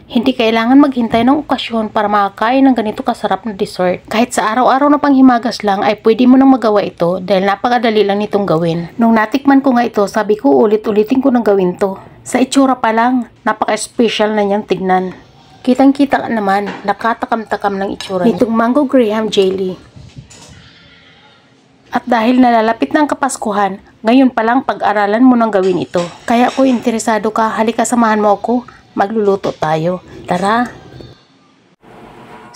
Hindi kailangan maghintay ng okasyon para makakain ng ganito kasarap na dessert. Kahit sa araw-araw na panghimagas lang ay pwede mo nang magawa ito dahil napakadali lang nitong gawin. Nung natikman ko nga ito, sabi ko ulit-ulitin ko nang gawin to. Sa itsura pa lang, napaka-special na niyang tignan. Kitang-kita naman, nakatakam-takam ng itsura nitong mango graham jelly. At dahil nalalapit ng Kapaskuhan, ngayon pa lang pag-aralan mo nang gawin ito. Kaya kung interesado ka, halika samahan mo ako. Magluluto tayo. Tara!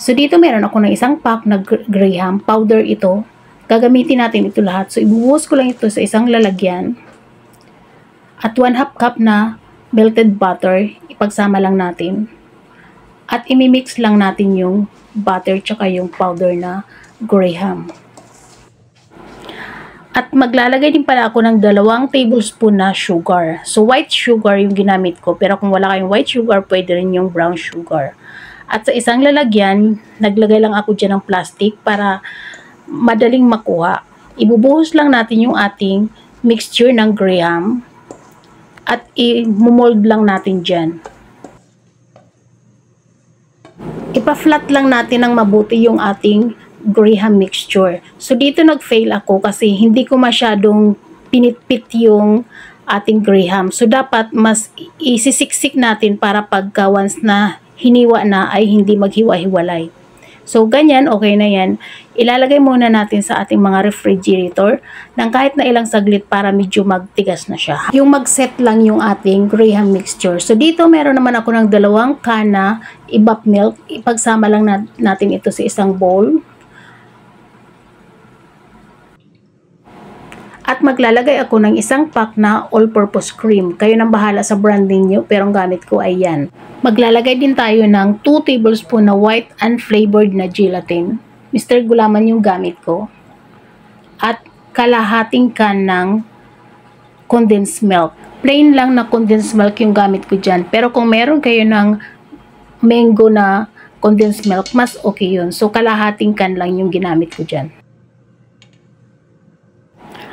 So dito meron ako ng isang pack na graham powder ito. Gagamitin natin ito lahat. So ibubuhos ko lang ito sa isang lalagyan. At 1/2 cup na melted butter. Ipagsama lang natin. At imimix lang natin yung butter tsaka yung powder na graham. At maglalagay din pala ako ng 2 tablespoon na sugar. So white sugar yung ginamit ko. Pero kung wala kayong white sugar, pwede rin yung brown sugar. At sa isang lalagyan, naglagay lang ako dyan ng plastic para madaling makuha. Ibubuhos lang natin yung ating mixture ng graham. At i-mold lang natin dyan. Ipa-flat lang natin ng mabuti yung ating graham mixture. So dito nag-fail ako kasi hindi ko masyadong pinitpit yung ating graham. So dapat mas isisiksik natin para pagka once na hiniwa na ay hindi maghiwa-hiwalay. So ganyan, okay na yan. Ilalagay muna natin sa ating mga refrigerator ng kahit na ilang saglit para medyo magtigas na siya. Yung mag-set lang yung ating graham mixture. So dito meron naman ako ng 2 kana evap milk. Ipagsama lang natin ito sa isang bowl. At maglalagay ako ng isang pack na all-purpose cream. Kayo nang bahala sa brand ninyo, pero ang gamit ko ay yan. Maglalagay din tayo ng 2 tablespoon na white unflavored na gelatin. Mr. Gulaman yung gamit ko. At kalahating can ng condensed milk. Plain lang na condensed milk yung gamit ko dyan. Pero kung meron kayo ng mango na condensed milk, mas okay yun. So kalahating can lang yung ginamit ko dyan.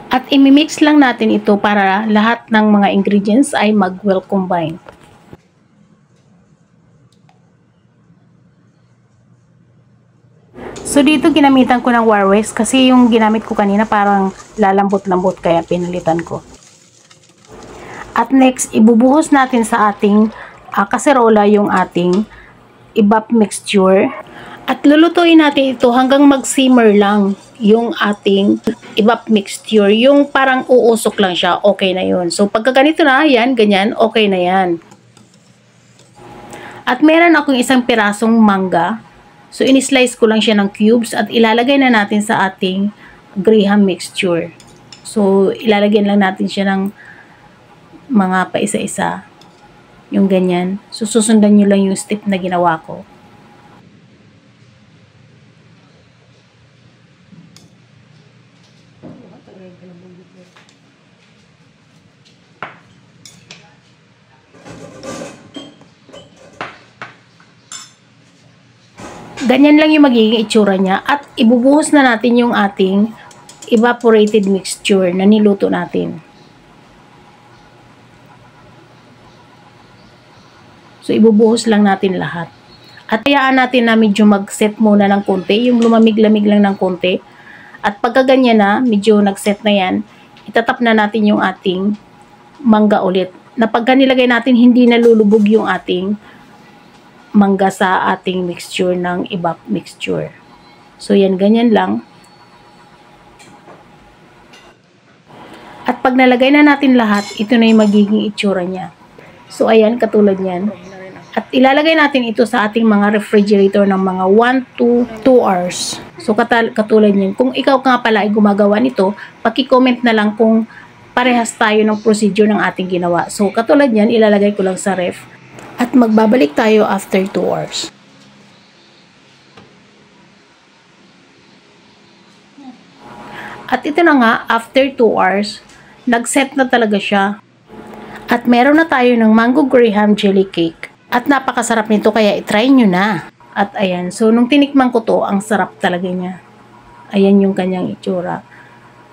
At imimix lang natin ito para lahat ng mga ingredients ay mag-well combine. So dito ginamitan ko ng wire whisk kasi yung ginamit ko kanina parang lalambot-lambot kaya pinalitan ko. At next, ibubuhos natin sa ating kaserola yung ating evap mixture. At lulutuin natin ito hanggang mag-simmer lang yung ating evap mixture. Yung parang uusok lang siya, okay na yun. So pagka ganito na, yan, ganyan, okay na yan. At meron akong isang pirasong mangga. So in-slice ko lang siya ng cubes at ilalagay na natin sa ating graham mixture. So ilalagay lang natin siya ng mga paisa-isa. Yung ganyan. So susundan nyo lang yung step na ginawa ko. Ganyan lang yung magiging itsura niya at ibubuhos na natin yung ating evaporated mixture na niluto natin. So ibubuhos lang natin lahat. At hayaan natin na medyo mag-set muna ng konti, yung lumamig-lamig lang ng konti. At pagka ganyan na, medyo nag-set na yan, itatap na natin yung ating mangga ulit. Na pagka nilagay natin, hindi nalulubog yung ating mangga sa ating mixture ng evap mixture. So yan, ganyan lang. At pag nalagay na natin lahat, ito na yung magiging itsura niya. So ayan, katulad niyan. At ilalagay natin ito sa ating mga refrigerator ng mga 1 to 2 hours. So katulad niyan. Kung ikaw nga pala ay gumagawa nito, paki-comment na lang kung parehas tayo ng procedure ng ating ginawa. So katulad niyan, ilalagay ko lang sa ref. At magbabalik tayo after 2 hours. At ito na nga, after 2 hours, nag-set na talaga siya. At meron na tayo ng mango graham jelly cake. At napakasarap nito kaya itry nyo na. At ayan, so nung tinikman ko to, ang sarap talaga niya. Ayan yung kanyang itsura.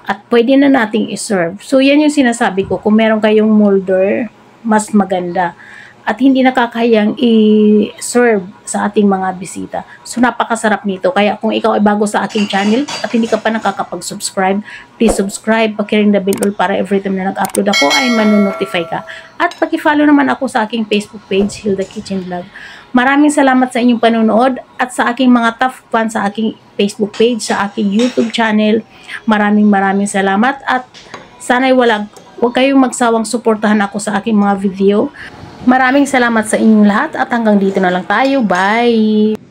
At pwede na nating iserve. So yan yung sinasabi ko, kung meron kayong molder, mas maganda. at hindi nakakahiyang i-serve sa ating mga bisita. So napakasarap nito. Kaya kung ikaw ay bago sa aking channel at hindi ka pa nakakapag-subscribe, please subscribe, pakiring the bell para every time na nag-upload ako ay manonotify ka. At paki-follow naman ako sa aking Facebook page, Hilda Kitchen Vlog. Maraming salamat sa inyong panonood at sa aking mga tough fans sa aking Facebook page, sa aking YouTube channel. Maraming salamat at sana'y huwag kayong magsawang suportahan ako sa aking mga video. Maraming salamat sa inyong lahat at hanggang dito na lang tayo. Bye!